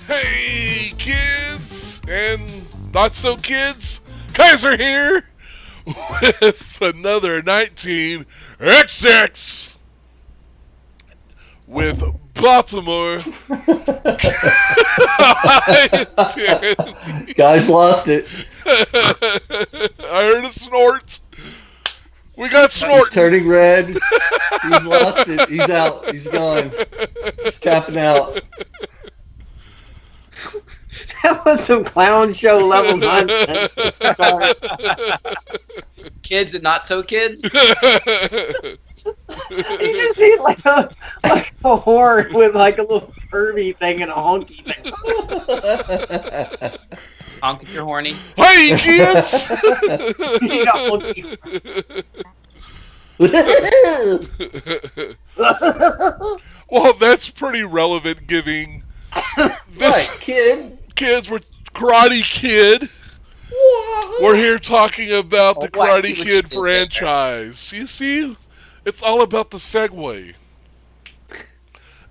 Hey, kids and not so kids, Kaiser here with another 19XX with Baltimore. Guys lost it. I heard a snort. We got snort. He's turning red. He's lost it. He's out. He's gone. He's tapping out. That was some clown show level nonsense. Kids and not so kids. You just need like a horn with like a little Kirby thing and a honky thing. Honk if you're horny. Hey, kids! You need a honky. Well, that's pretty relevant, giving this Right, kid. kids were Karate Kid. We're here talking about the what? Karate See what you Kid did there. franchise. You see, it's all about the Segway.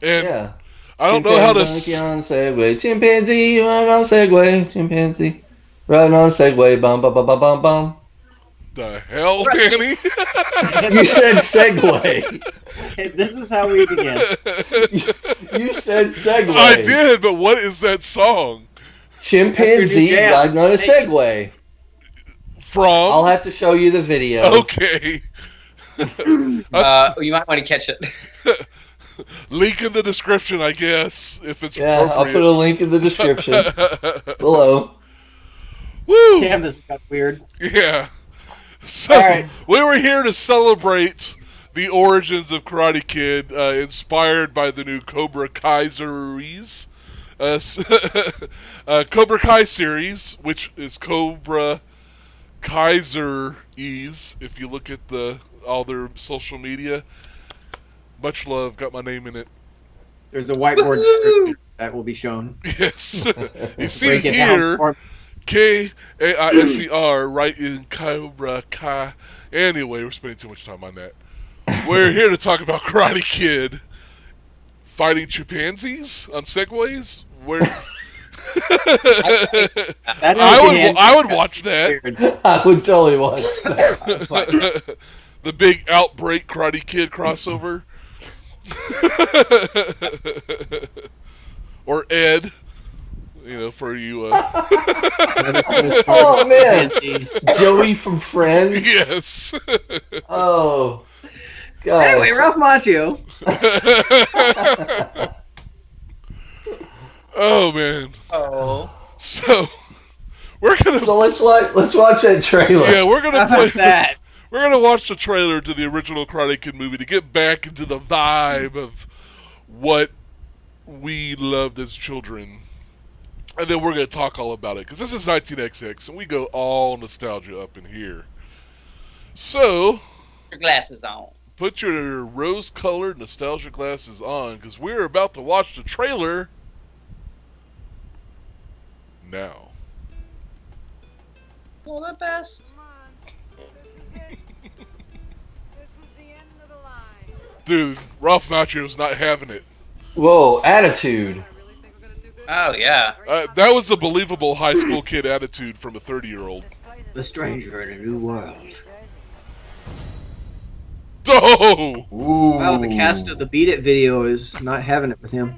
And Yeah. I don't know how to. Monkey on Segway. Chimpanzee riding on Segway. Chimpanzee riding on Segway. Bum bum bum bum bum bum. The hell, Danny? You said Segway. This is how we begin. You said Segway. I did, but what is that song Chimpanzee jam. riding on a Segway. from? I'll have to show you the video. Okay. You might want to catch it. Link in the description, I guess, if it's Yeah, I'll appropriate. put a link in the description below. Woo! Damn, this got weird. Yeah. So, All right. we were here to celebrate the origins of Karate Kid, inspired by the new Cobra Kai series. Cobra Kai series, which is Cobra Kaiser-ease, if you look at all their social media. Much love, got my name in it. There's a whiteboard description that will be shown. Yes. You see Break it here, down for Kaiser, right in Cobra Kai. Anyway, we're spending too much time on that. We're here to talk about Karate Kid fighting chimpanzees on segways. Where That I would watch that. Weird. I would totally watch that. The big Outbreak Karate Kid crossover. Or Ed, for you. Oh man, Joey from Friends. Yes. Oh, God. Anyway, Ralph Macchio. Oh man. Oh. So we're gonna. So let's watch that trailer. Yeah, we're gonna How play about that? We're gonna watch the trailer to the original Karate Kid movie to get back into the vibe of what we loved as children, and then we're gonna talk all about it because this is 19XX and we go all nostalgia up in here. So Your glasses on. put your rose-colored nostalgia glasses on because we're about to watch the trailer now. Well, the best. Come on. This is it. This is the end of the line. Dude, Ralph Macchio's not having it. Whoa, attitude. I really think we're gonna do good. Oh, yeah. That was a believable high school kid attitude from a 30-year-old. The stranger in a new world. Oh! Ooh. Wow, the cast of the Beat It video is not having it with him.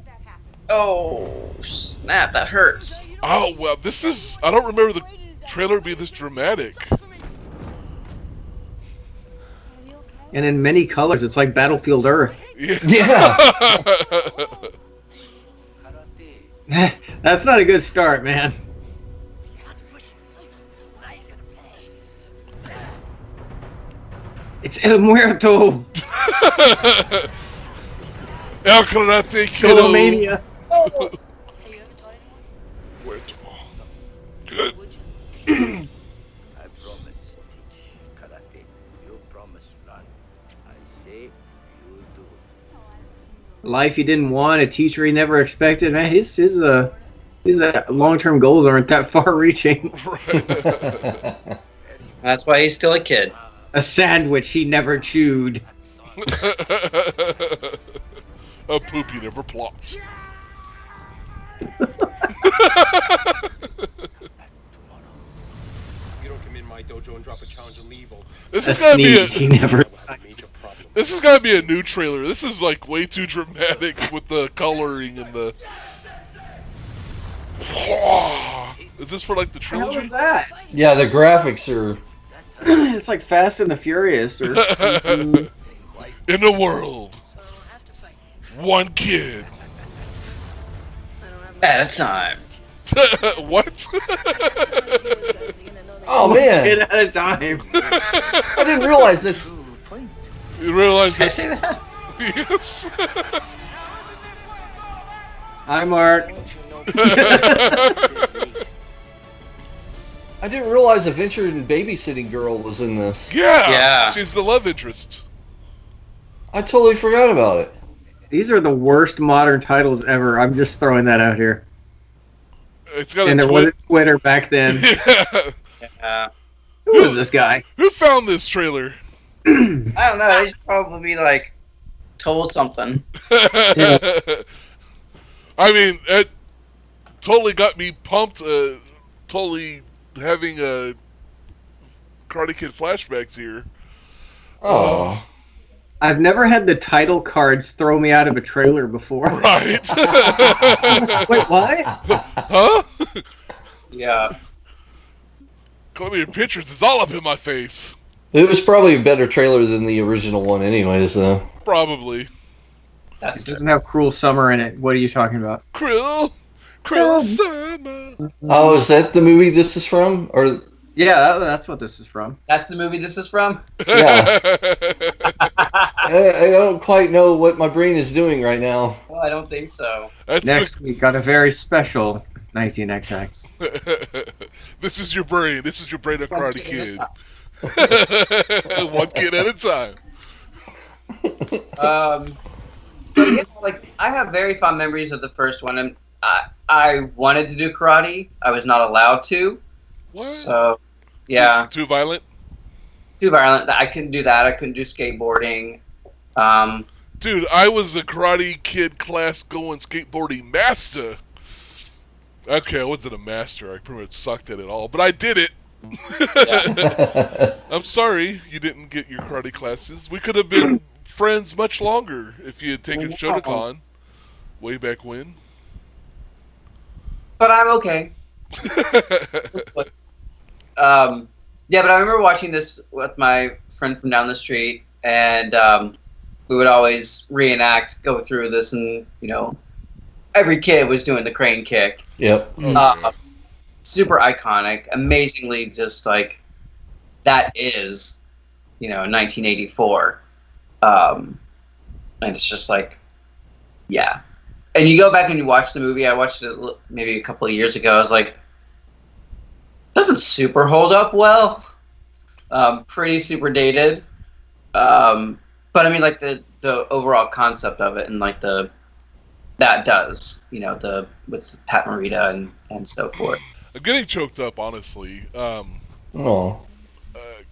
Oh, snap. That hurts. Oh, well, this is... I don't remember the trailer being this dramatic. And in many colors, it's like Battlefield Earth. Yeah. That's not a good start, man. It's El Muerto. El Karate Kid. Skolomania. Hey, you haven't taught anyone? Good. Would you? I promise. Karate. You promise none. I say you do. Life he didn't want, a teacher he never expected. Man, his long-term goals aren't that far-reaching. Right. That's why he's still a kid. A sandwich he never chewed. A poop you never plopped. You don't come in my dojo and drop a challenge and leave. This A is gotta be sneeze. He never. a major problem. this has gotta be a new trailer. This is like way too dramatic with the coloring and the. Is this for like the What the hell trilogy? is that? Yeah, the graphics are. It's like Fast and the Furious. Or In the world, So I don't have to fight. one kid. I don't have At a time. What? Oh kid man, at a time. I didn't realize it's. You realize Did I that? say that? Yes. Hi, Mark. I didn't realize Adventure in Babysitting Girl was in this. Yeah. Yeah. She's the love interest. I totally forgot about it. These are the worst modern titles ever. I'm just throwing that out here. It's got And a there wasn't Twitter back then. Yeah. Yeah. Who was this guy? Who found this trailer? I don't know. They should probably be like told something. I mean, it totally got me pumped. Totally having Karate Kid flashbacks here. Oh. I've never had the title cards throw me out of a trailer before. Right? Wait, what? Huh? Yeah. Call me your pictures. It's all up in my face. It was probably a better trailer than the original one, anyways. Though. Probably. That's It doesn't have Cruel Summer in it. What are you talking about? Cruel summer. Oh, is that the movie this is from? Or Yeah, that's what this is from. That's the movie this is from? Yeah. I don't quite know what my brain is doing right now. Well, I don't think so. That's Next week, got a very special 19XX. This is your brain. This is your brain of One Karate kid Kid. One kid at a time. But yeah, like I have very fond memories of the first one, and I wanted to do karate. I was not allowed to. What? So, yeah, Too violent? too violent. I couldn't do that. I couldn't do skateboarding. Dude, I was a Karate Kid class going skateboarding master. Okay, I wasn't a master. I pretty much sucked at it all, but I did it. I'm sorry you didn't get your karate classes. We could have been friends much longer if you had taken Shotokan way back when. But I'm okay. Yeah, but I remember watching this with my friend from down the street, and we would always reenact, go through this, and every kid was doing the crane kick. Yep. Okay. Super iconic, amazingly, just like that is, 1984, and it's just like, yeah. And you go back and you watch the movie. I watched it maybe a couple of years ago. I was like, doesn't super hold up well. Pretty super dated. But I mean, like the overall concept of it, and like that does, with Pat Morita and so forth. I'm getting choked up, honestly. Oh.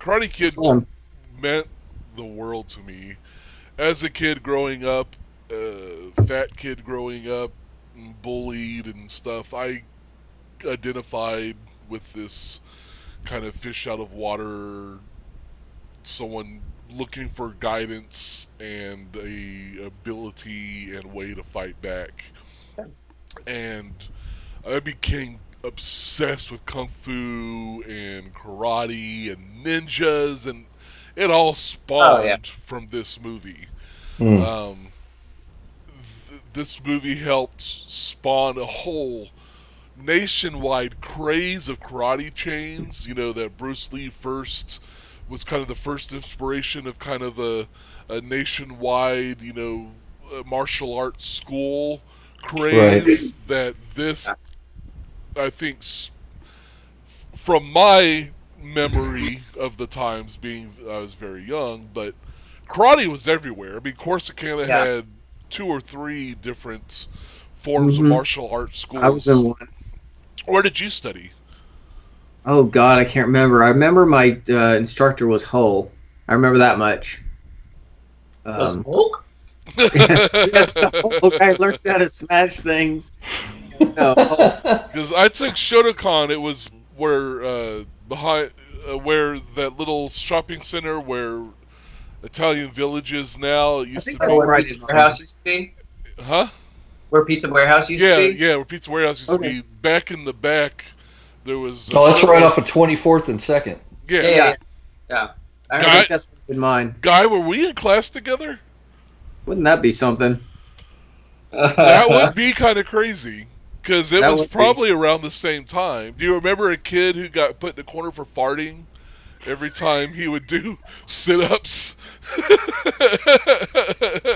Karate Kid Same. meant the world to me. As a kid growing up, fat kid growing up, bullied and stuff, I identified with this kind of fish out of water, someone looking for guidance and a ability and way to fight back. And I became obsessed with kung fu and karate and ninjas, and it all spawned from this movie. This movie helped spawn a whole nationwide craze of karate chains. That Bruce Lee first was kind of the first inspiration of kind of a nationwide, a martial arts school craze. Right. That this, I think, from my memory of the times being, I was very young, but karate was everywhere. I mean, Corsicana had 2 or 3 different forms of martial arts schools. I was in one. Where did you study? Oh God, I can't remember. I remember my instructor was Hull. I remember that much. Was Hulk? Yes, the Hulk. I learned how to smash things. No. Because I took Shotokan. It was where behind where that little shopping center where Italian Village is now. It I used to think be. that's where right Pizza in Warehouse used to be. Huh? Where Pizza Warehouse used Yeah, to be. yeah. Where Pizza Warehouse used Okay. to be. Back in the back, there was. Oh, that's right off of 24th and Second. Yeah. Yeah. I I Guy- think that's in mine. Guy, were we in class together? Wouldn't that be something? That would be kind of crazy. Because it That was would be. probably around the same time. Do you remember a kid who got put in the corner for farting every time he would do sit-ups?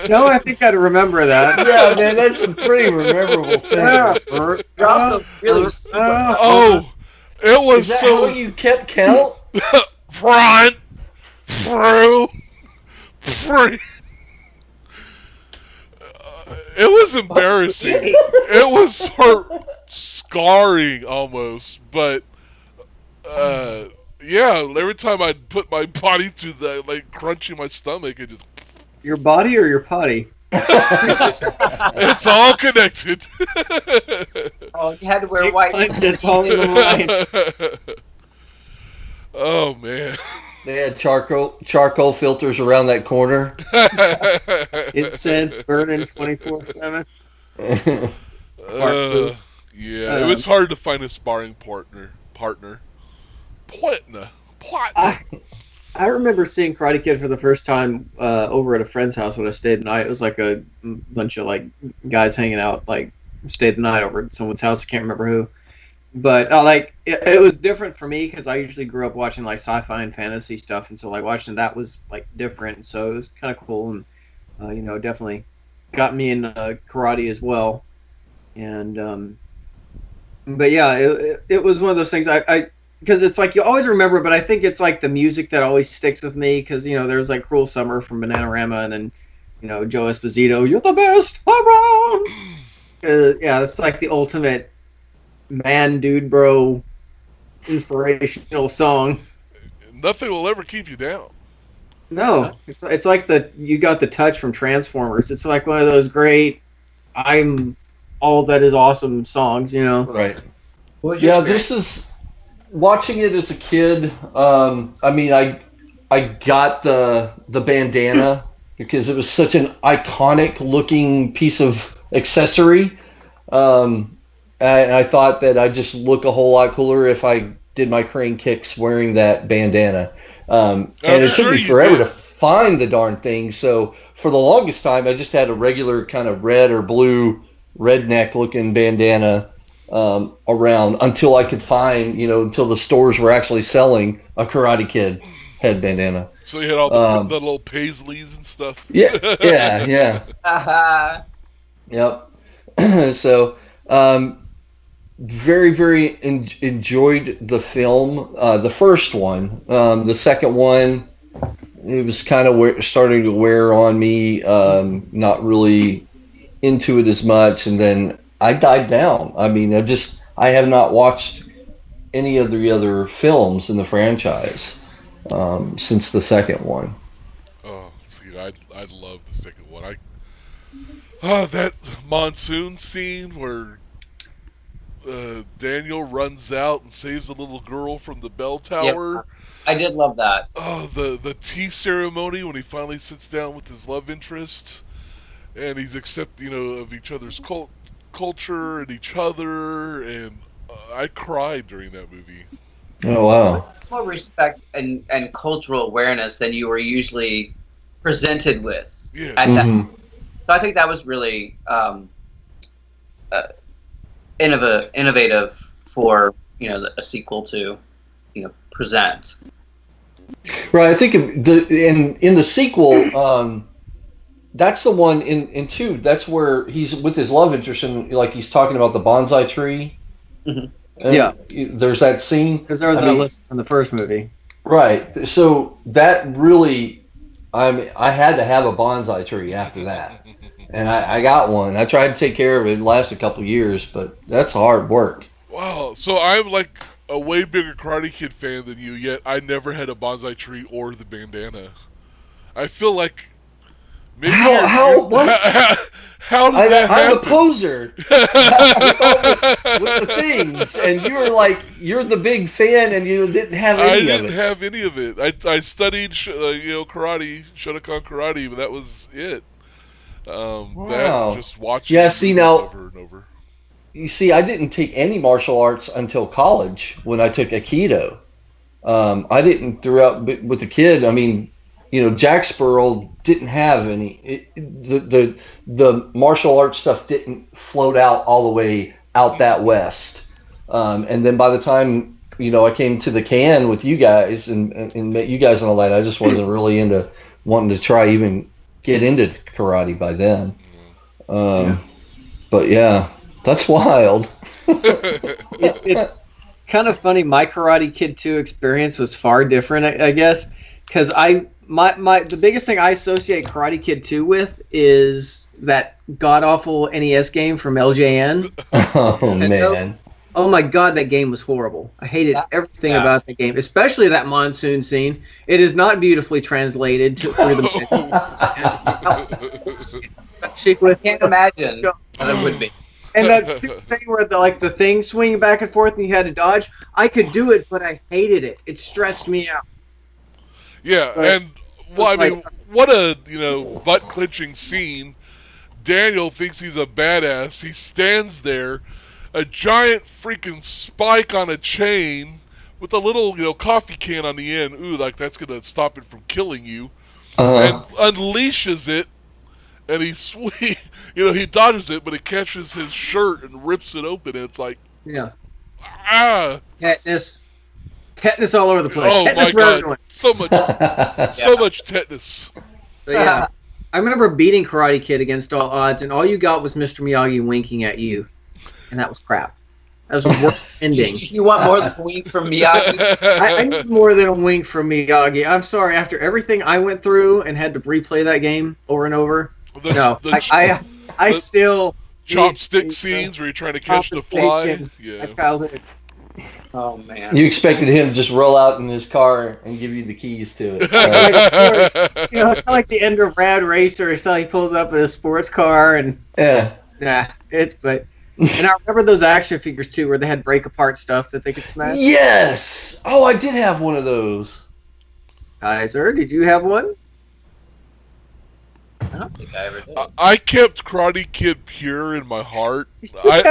No, I think I'd remember that. Yeah, man, that's a pretty memorable thing. You're also really super. Oh, it was Is that so how you kept count? front, through, free. It was embarrassing. It was scarring almost, but yeah. Every time I'd put my body through that, like crunching my stomach, it just Your body or your potty? it's all connected. Oh, you had to wear white. It's all in the line. Oh man. They had charcoal filters around that corner. Incense burning 24/7. Yeah, it was hard to find a sparring partner. Partner. I remember seeing Karate Kid for the first time over at a friend's house when I stayed the night. It was like a bunch of like guys hanging out, like stayed the night over at someone's house. I can't remember who, but like it was different for me because I usually grew up watching like sci-fi and fantasy stuff, and so like watching that was like different. So it was kind of cool, and you know, definitely got me in karate as well. And but yeah, it was one of those things I because it's like you always remember, but I think it's like the music that always sticks with me because you know there's like Cruel Summer from Bananarama, and then you know Joe Esposito, you're the best around. Yeah, it's like the ultimate man, dude, bro, inspirational song. Nothing will ever keep you down. No, it's like you got the touch from Transformers. It's like one of those great I'm all that is awesome songs, you know. Right. What was your Yeah, experience? this is watching it as a kid. I mean, I got the bandana because it was such an iconic looking piece of accessory. And I thought that I'd just look a whole lot cooler if I did my crane kicks wearing that bandana. And it sure took me you forever did. to find the darn thing. So for the longest time, I just had a regular kind of red or blue redneck looking bandana around until I could find, until the stores were actually selling a Karate Kid head bandana. So you had all the little paisleys and stuff. Yeah, yeah. Yep. So, very, very enjoyed the film. The first one. The second one, it was kind of starting to wear on me. Not really into it as much, and then I died down. I mean, I have not watched any of the other films in the franchise since the second one. Oh, see, I love the second one. That monsoon scene where Daniel runs out and saves a little girl from the bell tower. I did love that. Oh, the tea ceremony when he finally sits down with his love interest, and he's of each other's culture and each other, and I cried during that movie. Oh wow! More respect and cultural awareness than you were usually presented with. Yeah. At that. So I think that was really innovative for a sequel to present. Right. I think in the sequel, that's the one in 2. That's where he's with his love interest and like he's talking about the bonsai tree. Mhm. And Yeah. There's that scene. Because there was a list in the first movie. Right. So that really, I had to have a bonsai tree after that. And I got one. I tried to take care of it. It lasted a couple years, but that's hard work. Wow. So I'm like a way bigger Karate Kid fan than you, yet I never had a bonsai tree or the bandana. I feel like Maybe How what? How did that I'm a happen? poser with the things, and you're the big fan, and you didn't have I any of didn't it. have any of it. I studied karate, Shotokan karate, but that was it. That Wow. just watching Yeah. the See movies now, over and over. you see, I didn't take any martial arts until college when I took Aikido. I didn't throughout with the kid. I mean, Jack Sparrow didn't have any. The martial arts stuff didn't float out all the way out that west. And then by the time I came to the can with you guys and met you guys and all that, I just wasn't really into wanting to try even get into karate by then. Um, But yeah, that's wild. It's kind of funny. My Karate Kid 2 experience was far different, I guess, because the biggest thing I associate Karate Kid 2 with is that god awful NES game from LJN. Oh man. Oh my god, that game was horrible. I hated everything about the game, especially that monsoon scene. It is not beautifully translated through the I can't imagine what it would be. And that stupid thing where the thing swinging back and forth and you had to dodge. I could do it, but I hated it. It stressed me out. Yeah, But and well, I it's mean, what a butt clenching scene. Daniel thinks he's a badass. He stands there, a giant freaking spike on a chain with a little coffee can on the end. Ooh, like that's gonna stop it from killing you. And unleashes it, and he he dodges it, but it catches his shirt and rips it open, and it's like, Yeah. ah, Tetanus all over the place. oh Tetanus my for god, everyone. so much tetanus. But yeah. I remember beating Karate Kid against all odds, and all you got was Mr. Miyagi winking at you, and that was crap. That was the worst ending. You want more than a wink from Miyagi? I need more than a wink from Miyagi. I'm sorry. After everything I went through and had to replay that game over and over, I still chopstick need scenes where you're trying to catch the fly. compensation. Yeah. I felt it. Oh man. You expected him to just roll out in his car and give you the keys to it. Like, it's kind of like the end of Rad Racer. So he pulls up in a sports car and Yeah. and I remember those action figures too, where they had break apart stuff that they could smash. Yes. Oh, I did have one of those. Kaiser, did you have one? I don't think I ever did. I kept Karate Kid pure in my heart. I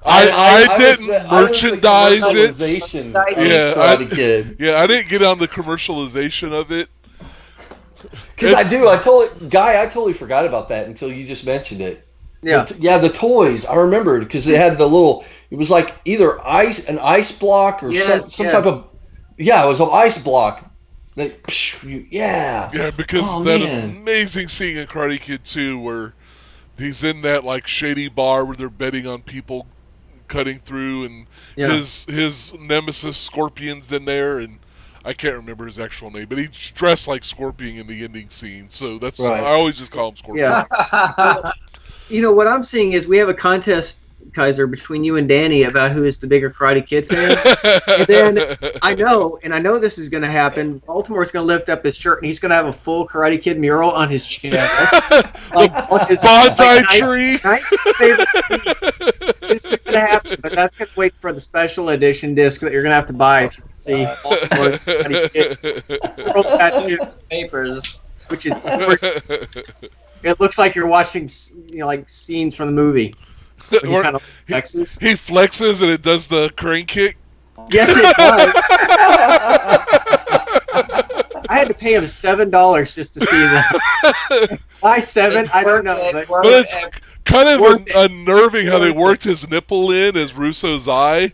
I didn't merchandise it. Commercialization Yeah, of Karate Kid. Yeah, I didn't get on the commercialization of it. Because I totally forgot about that until you just mentioned it. Yeah. The toys. I remembered because it had it was like either an ice block or some type of, it was an ice block. Yeah, because that amazing scene in Karate Kid 2 where he's in that like shady bar where they're betting on people cutting through, and his nemesis Scorpion's in there, and I can't remember his actual name, but he's dressed like Scorpion in the ending scene, so that's I always just call him Scorpion. Yeah. What I'm seeing is we have a contest, Kaiser, between you and Danny about who is the bigger Karate Kid fan. And then I know this is going to happen. Baltimore's going to lift up his shirt and he's going to have a full Karate Kid mural on his chest. Bonsai tree. This is going to happen, but that's going to wait for the special edition disc that you're going to have to buy if you see Baltimore's Karate Kid World Tattoo Papers. which is it looks like you're watching like scenes from the movie. When he kind of flexes. He flexes and it does the crane kick. Yes, it does. I had to pay him $7 just to see that. Why $7? I don't know. But it's kind of unnerving how they worked his nipple in as Russo's eye.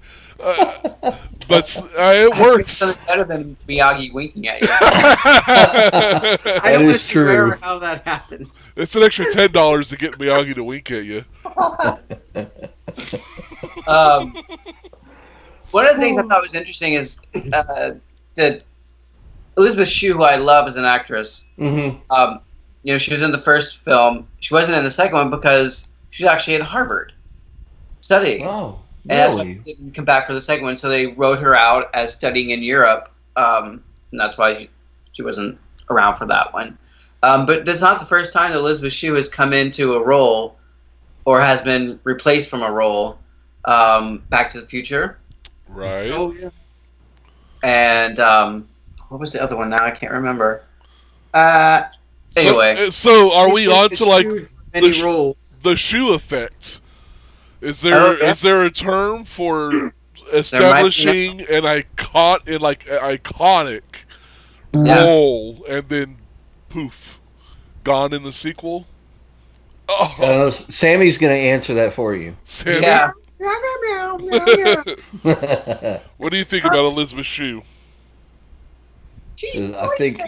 But it works. It's better than Miyagi winking at you. I don't is true. remember how that happens. It's an extra $10 to get Miyagi to wink at you. One of the things I thought was interesting is that Elizabeth Shue, who I love as an actress, she was in the first film. She wasn't in the second one because she was actually at Harvard studying. Oh, and that's why really? she didn't come back for the second one, so they wrote her out as studying in Europe, and that's why she wasn't around for that one. But this is not the first time that Elizabeth Shue has come into a role or has been replaced from a role. Back to the Future. Right. Oh yeah. And what was the other one now? I can't remember. Anyway. So are we on to like many the roles? the shoe effect? Is Oh, yeah. there a term for There might be establishing an iconic Yeah. role and then poof, gone in the sequel? Oh, Sammy's going to answer that for you. Sammy, Yeah. what do you think about Elizabeth Shue? I think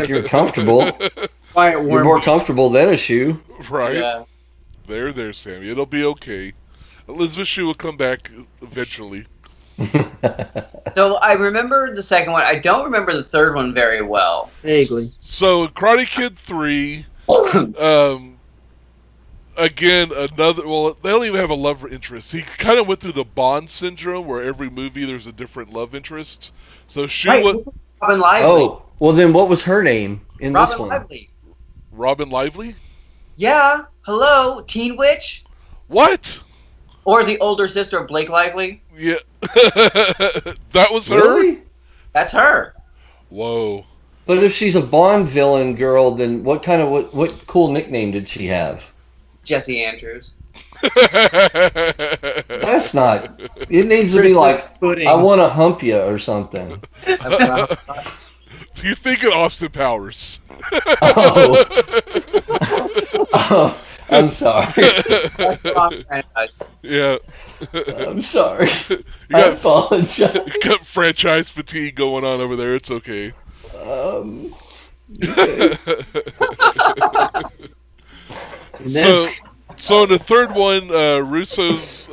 you're comfortable. Quiet, You're warm. more comfortable than a shoe. Right Yeah. there, Sammy. It'll be okay. Elizabeth Shue will come back eventually. So I remember the second one. I don't remember the third one very well. Vaguely. So Karate Kid 3, again, another. Well, they don't even have a love interest. He kind of went through the Bond syndrome, where every movie there's a different love interest. So she Right. was Robin Lively. Oh, well then what was her name in this Robin one? Lively. Robin Lively. Yeah. Hello, Teen Witch, What? or the older sister of Blake Lively. Yeah, that was her. Really? That's her. Whoa. But if she's a Bond villain girl, then what cool nickname did she have? Jesse Andrews. That's not. It needs to be Christmas like, pudding. I want to hump you or something. You're thinking Austin Powers. Oh. Oh, I'm sorry. That's the wrong franchise. Yeah. I'm sorry. You I got, apologize. you got franchise fatigue going on over there. It's okay. Okay. And then, So in the third one, Russo's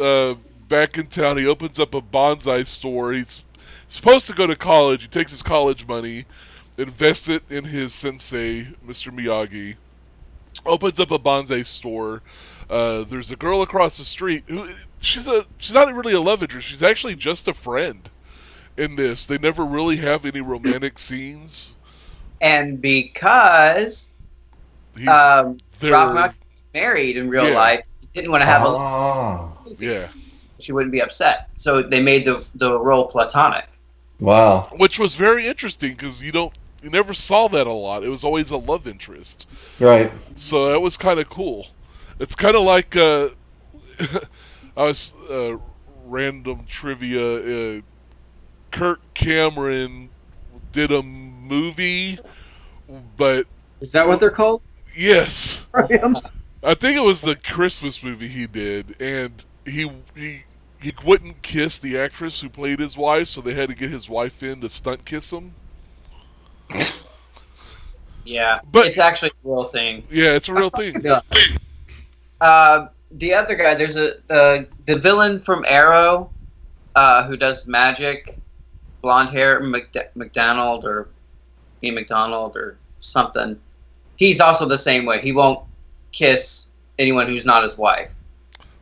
back in town. He opens up a bonsai store. He's supposed to go to college. He takes his college money, invests it in his sensei, Mr. Miyagi. Opens up a bonsai store. There's a girl across the street who she's not really a love interest. She's actually just a friend in this. They never really have any romantic scenes. And because He's, Rob they're- Murphy's married in real Yeah. life, he didn't want to have a. Oh, yeah. She wouldn't be upset, so they made the role platonic. wow. Which was very interesting because you never saw that a lot. It was always a love interest. Right. So that was kind of cool. It's kind of like I was random trivia. Kirk Cameron did a movie, but is that what they're called? yes, I think it was the Christmas movie he did, and he wouldn't kiss the actress who played his wife, so they had to get his wife in to stunt kiss him. Yeah, But- it's actually a real thing. Yeah, it's a real thing. The other guy, there's the villain from Arrow, who does magic, blonde hair, McDonald or Ian McDonald or something. He's also the same way. He won't kiss anyone who's not his wife.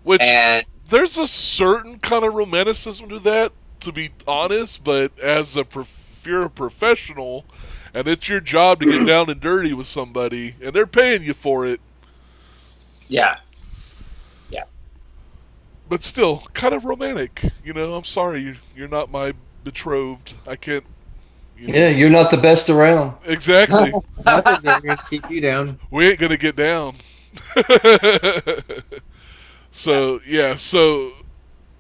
Which And there's a certain kind of romanticism to that, to be honest. But as if you're a professional, and it's your job to get down and dirty with somebody, and they're paying you for it. yeah, But still, kind of romantic. I'm sorry, you're not my betrothed. I can't. Yeah, you're not the best around. Exactly. Nothing's ever going to keep you down. We ain't gonna get down. So yeah,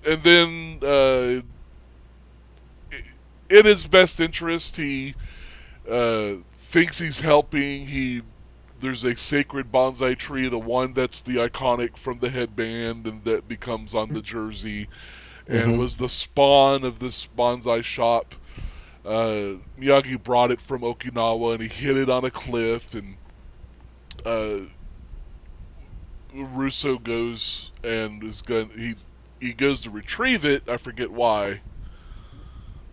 and then in his best interest, he thinks he's helping. There's a sacred bonsai tree, the one that's the iconic from the headband, and that becomes on the jersey, and was the spawn of this bonsai shop. Miyagi brought it from Okinawa, and he hid it on a cliff, and Russo goes and he goes to retrieve it. I forget why.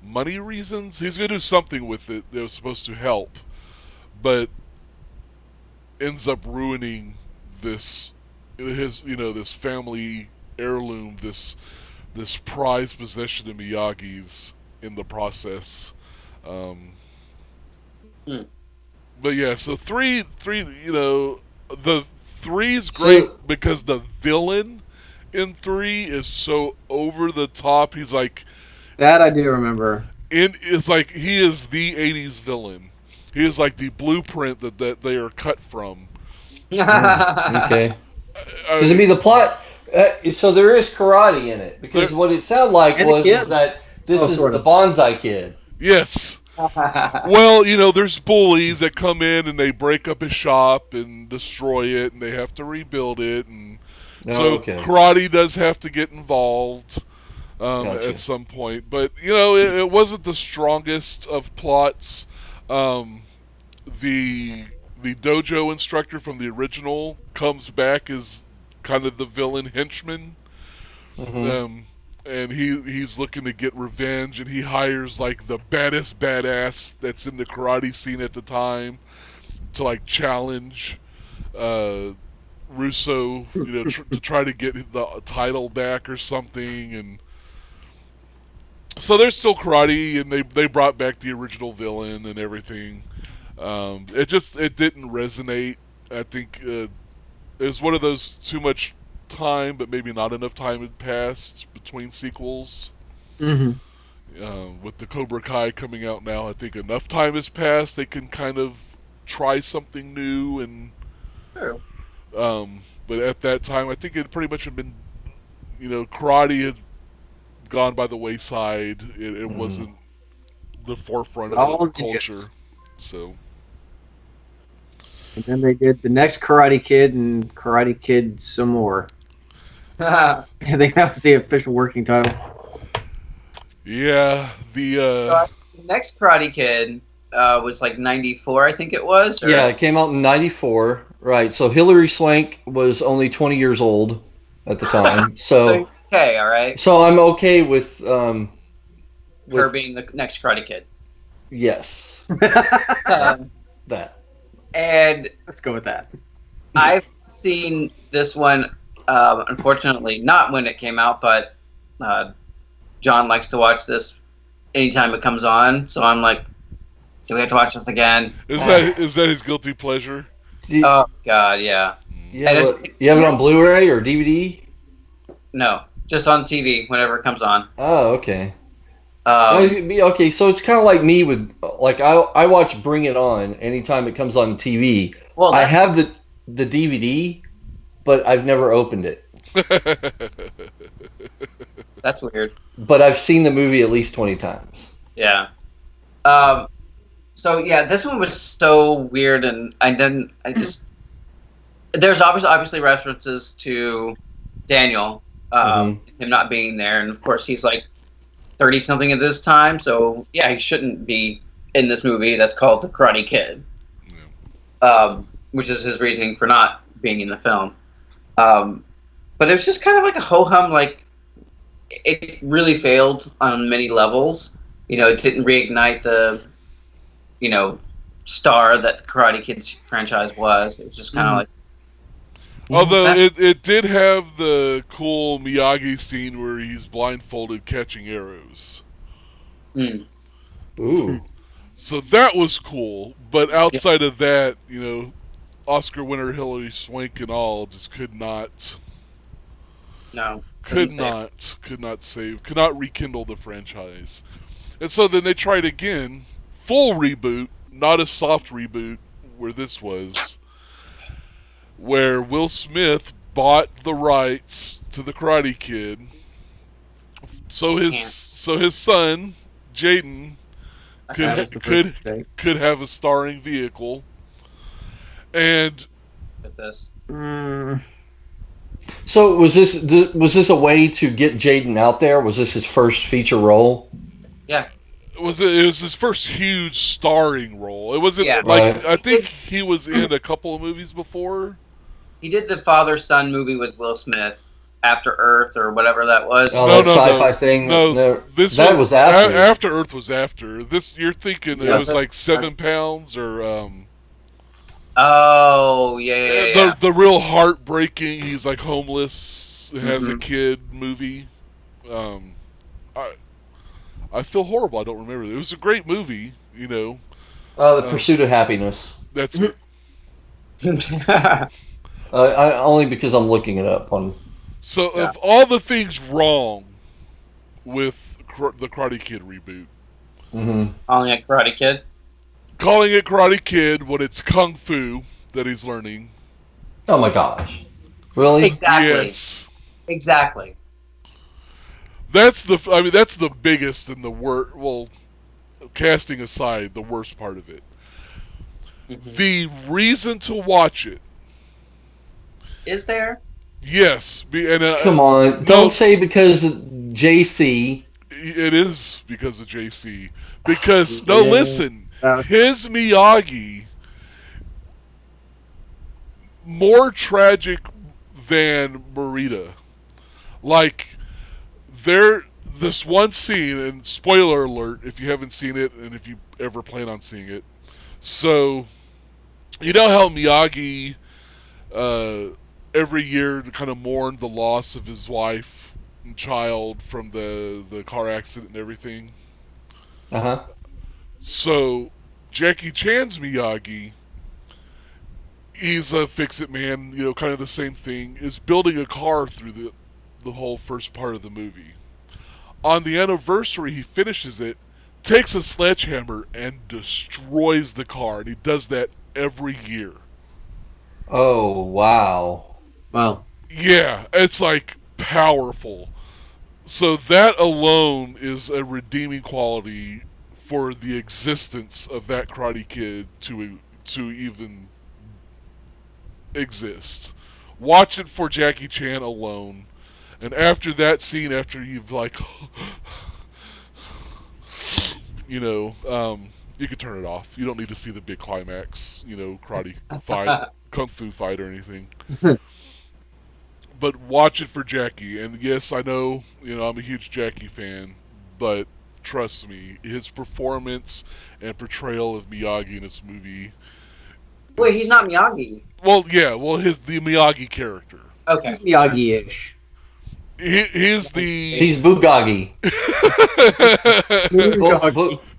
Money reasons. He's gonna do something with it that was supposed to help, but ends up ruining this family heirloom, this prized possession of Miyagi's in the process. But yeah, so three, the three's great So- because the villain in three is so over the top. He's like, That I do remember. it's like he is the '80s villain. He is like the blueprint that they are cut from. Okay. I Because I mean, the plot. So there is karate in it. Because There- what it sounded like And a was kid. is that this Oh, is sort the of. bonsai kid. yes. Well, there's bullies that come in and they break up his shop and destroy it, and they have to rebuild it, and Oh, so okay. karate does have to get involved Gotcha. at some point. But it wasn't the strongest of plots. The the dojo instructor from the original comes back as kind of the villain henchman. Hmm. And he's looking to get revenge, and he hires like the baddest badass that's in the karate scene at the time to like challenge Russo, to try to get the title back or something. And so there's still karate, and they brought back the original villain and everything. It didn't resonate. I think it was one of those too much time, but maybe not enough time had passed between sequels. Mm-hmm. With the Cobra Kai coming out now, I think enough time has passed. They can kind of try something new, and True. but at that time, I think it pretty much had been, karate had gone by the wayside. It wasn't the forefront of All the culture. ninjas. So And then they did the next Karate Kid and Karate Kid some more. I think that was the official working title. yeah, The next Karate Kid was like 94, I think it was. Or... Yeah, it came out in '94. Right. So Hilary Swank was only 20 years old at the time. So Okay, all right. so I'm okay with Her with being the next Karate Kid. yes Um, that. and Let's go with that. I've seen this one, unfortunately, not when it came out, but John likes to watch this anytime it comes on. So I'm like, do we have to watch this again? is that his guilty pleasure? Do you, Oh, God, yeah. you have it on Blu-ray or DVD? No, just on TV whenever it comes on. Oh, okay. Um, Okay, so it's kind of like me with like I watch Bring It On anytime it comes on TV. well, I that's, have the DVD, but I've never opened it. that's weird. But I've seen the movie at least 20 times. Yeah. So yeah, this one was so weird, and there's obviously references to Daniel, him not being there, and of course he's like 30 something at this time, so yeah, he shouldn't be in this movie that's called The Karate Kid, which is his reasoning for not being in the film. But it was just kind of like a ho-hum, like it really failed on many levels. It didn't reignite the, star that the Karate Kids franchise was. It was just kind of like, Although it did have the cool Miyagi scene where he's blindfolded catching arrows. Ooh. So that was cool. But outside of that, Oscar winner Hilary Swank and all just could not rekindle the franchise. And so then they tried again, full reboot, not a soft reboot where this was, where Will Smith bought the rights to the Karate Kid. So his son, Jaden, could have a starring vehicle. And at this. So was this a way to get Jaden out there? Was this his first feature role? Yeah. It was his first huge starring role. It wasn't Yeah. like I think he was in a couple of movies before. He did the father-son movie with Will Smith, After Earth or whatever that was. Oh, No, that no, sci-fi no. thing. No, that was after. After Earth was after. This you're thinking Yeah. it was like 7 pounds or Oh, yeah. the real heartbreaking. He's like homeless, has a kid movie. I feel horrible. I don't remember it. It was a great movie. The Pursuit of Happiness. That's it. Only because I'm looking it up on. So, Yeah. of all the things wrong with the Karate Kid reboot, Hmm. Calling a Karate Kid. calling it Karate Kid when it's Kung Fu that he's learning. Oh my gosh, really? Exactly. Yes. Exactly. That's the biggest and the worst. Well, casting aside, the worst part of it. Mhm. The reason to watch it, Is there? yes, Come on, no, don't say because JC. it is because of JC. Because no, Yeah. listen, That was- his Miyagi more tragic than Marita. Like this one scene, and spoiler alert if you haven't seen it and if you ever plan on seeing it. So, you know how Miyagi every year kind of mourned the loss of his wife and child from the car accident and everything. Uh huh. So, Jackie Chan's Miyagi, he's a fix-it man, kind of the same thing, is building a car through the whole first part of the movie. On the anniversary, he finishes it, takes a sledgehammer, and destroys the car. And he does that every year. Oh wow. Wow. Yeah, it's like powerful. So that alone is a redeeming quality for the existence of that Karate Kid to even exist. Watch it for Jackie Chan alone. And after that scene, after you've like, you can turn it off. You don't need to see the big climax, karate fight, kung fu fight, or anything. But watch it for Jackie. And yes, I know, I'm a huge Jackie fan, but trust me, his performance and portrayal of Miyagi in this movie. Wait, he's not Miyagi. Well, yeah, the Miyagi character. Okay. He's Miyagi-ish. He's the. He's Bugagi.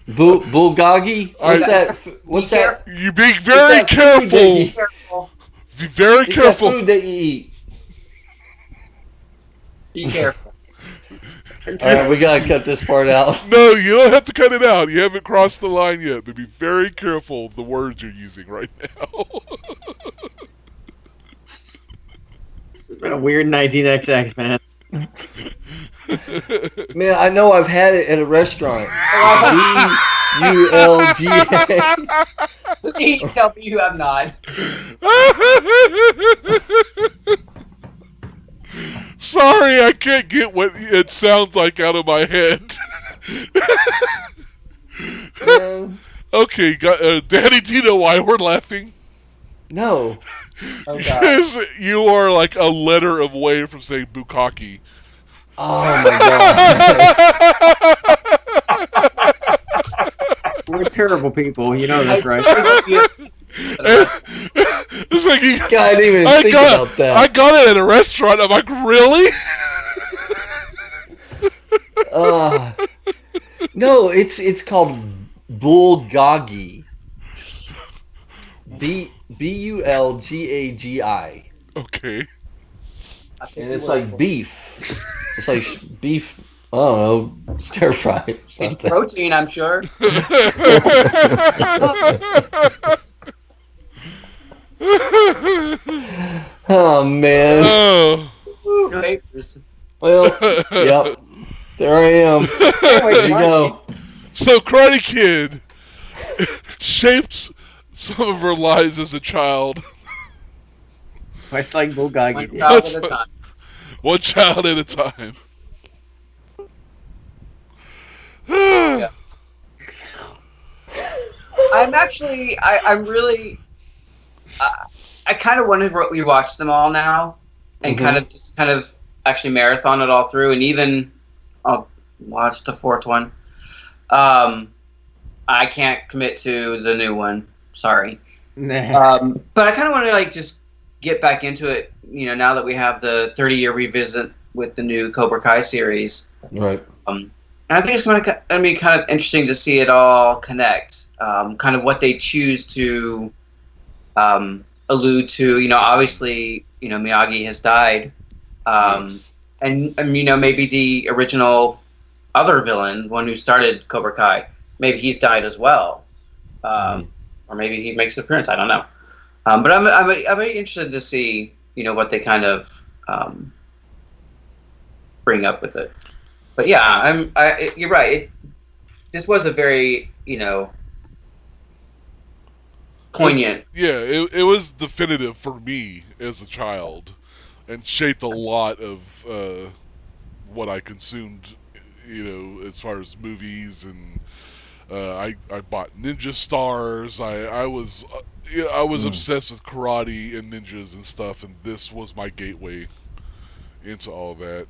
Bulgogi? What's that? What's that? You be very It's that food that careful. you- Careful. Be very It's careful. that food that you eat. Be careful. All right, we gotta cut this part out. No, you don't have to cut it out. You haven't crossed the line yet, but be very careful of the words you're using right now. It's been a weird 19XX, man. Man, I know I've had it at a restaurant. Bulga. Please tell me you have not. Sorry, I can't get what it sounds like out of my head. Man, Okay, Daddy, do you know why we're laughing? no. Oh, God. Because you are like a letter away from saying bukkake. Oh my god. We're terrible people. You know that's right. It's like God, I didn't even think about that. I got it at a restaurant. I'm like, really? No, it's called Bulgogi. Bulgagi. Okay. And it's like beef. It's like beef. I don't know, stir fry or It's something. protein, I'm sure. Oh man. Oh. Papers. Well, yep. There I am. There you go. So Karate Kid shaped some of our lives as a child. Much like One Bulgogi did. child at a time. One child at a time. Yeah. I'm really, I kind of want to rewatch them all now, and Mhm. kind of actually marathon it all through, and even I'll watch the fourth one. I can't commit to the new one. Sorry. Nah. But I kind of want to like just get back into it. Now that we have the 30-year revisit with the new Cobra Kai series. Right. And I think it's going to be kind of interesting to see it all connect. Kind of what they choose to allude to, obviously, Miyagi has died, Yes. and maybe the original other villain, one who started Cobra Kai, maybe he's died as well, or maybe he makes an appearance. I don't know, but I'm interested to see what they kind of bring up with it. But yeah, you're right. This was a very poignant. Yeah, it was definitive for me as a child, and shaped a lot of what I consumed. As far as movies, and I bought ninja stars. I was obsessed with karate and ninjas and stuff, and this was my gateway into all that.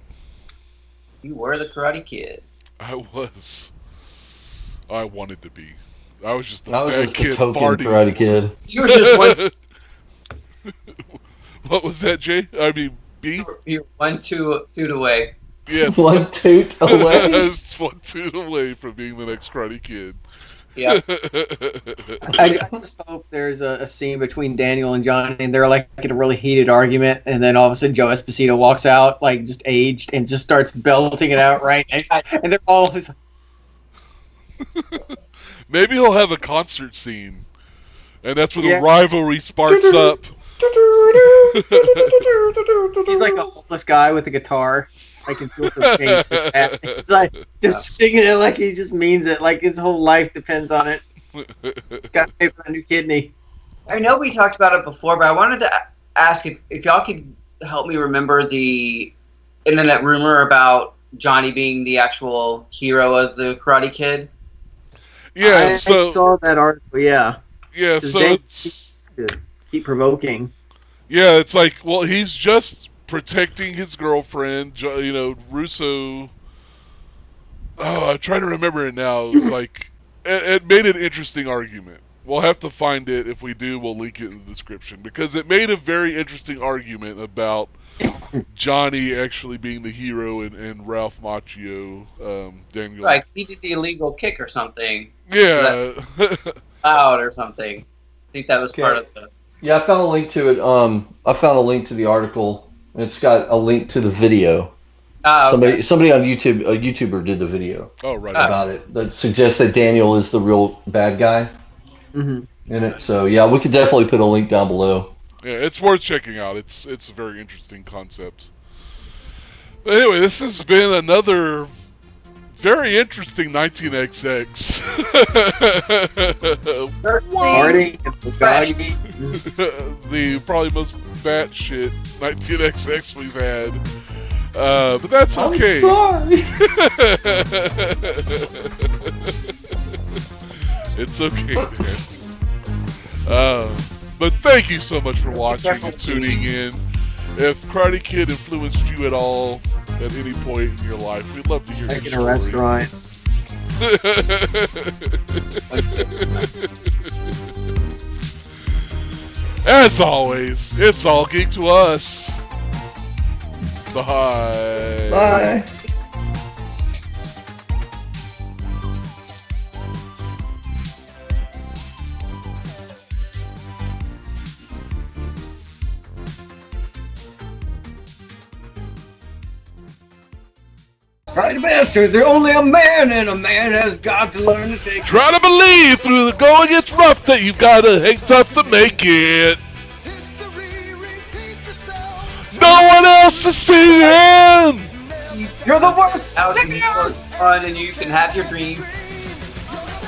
You were the Karate Kid. I was. I wanted to be. I was just a I was fat just kid a token farting. Karate Kid. You were just one. What was that, Jay? I mean, B? You're 1 2 toot away. Yes. 1 toot away. It's 1 toot away from being the next Karate Kid. Yeah. I just hope there's a scene between Daniel and Johnny, and they're like in a really heated argument, and then all of a sudden Joe Esposito walks out, like just aged, and just starts belting it out right, and they're all just, Maybe he'll have a concert scene, and that's where Yeah. the rivalry sparks up. he's like a homeless guy with a guitar. I can feel the pain. It's like just singing it like he just means it, like his whole life depends on it. Got to pay for a new kidney. I know we talked about it before, but I wanted to ask if y'all could help me remember the internet rumor about Johnny being the actual hero of the Karate Kid. Yeah, I so saw that article. Yeah, yeah, Does so Dave- it's keep provoking. yeah, it's like, well, he's just protecting his girlfriend, Russo. Oh, I'm trying to remember it now. It's like it made an interesting argument. We'll have to find it. If we do, we'll link it in the description, because it made a very interesting argument about Johnny actually being the hero, and Ralph Macchio, Daniel. Like he did the illegal kick or something Yeah. out or something. I think that was Okay. part of the. Yeah, I found a link to it. I found a link to the article. It's got a link to the video. Oh, okay. Somebody on YouTube, a YouTuber, did the video Oh, right. about it that suggests that Daniel is the real bad guy Mm-hmm. in it. So yeah, we could definitely put a link down below. Yeah, it's worth checking out. It's a very interesting concept. But anyway, this has been another very interesting 19XX. Party and Bugatti. The probably most batshit 19XX we've had. But that's okay. I'm sorry. It's okay, man. But thank you so much for watching and tuning in. If Karate Kid influenced you at all at any point in your life, we'd love to hear Like your in a restaurant. As always, it's all geek to us. Bye. Bye. Friday bastards, they're only a man, and a man has got to learn to take. Try to believe through the going it's rough that you've got to hang tough to make it. No one else is seeing. You're the worst. Out Sick and yes! fun, and you can have your dream.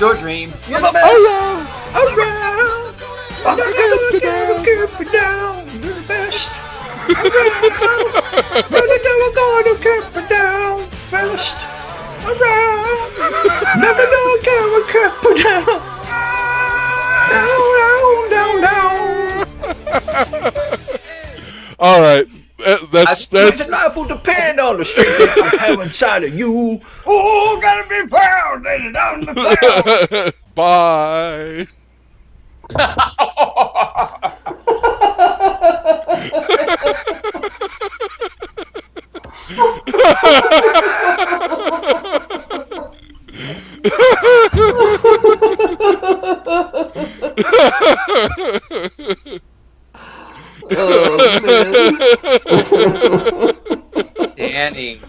Your dream. You're the best. Around. I'm never gonna keep me down. You're the best. Around. Never gonna keep me down. Best. Around. Never gonna keep me down. Down, down, down, down. All right, that's Life will depend on the strength that I have inside of you. Oh, gotta be proud that it's on the ground. Bye. Oh man. Danny.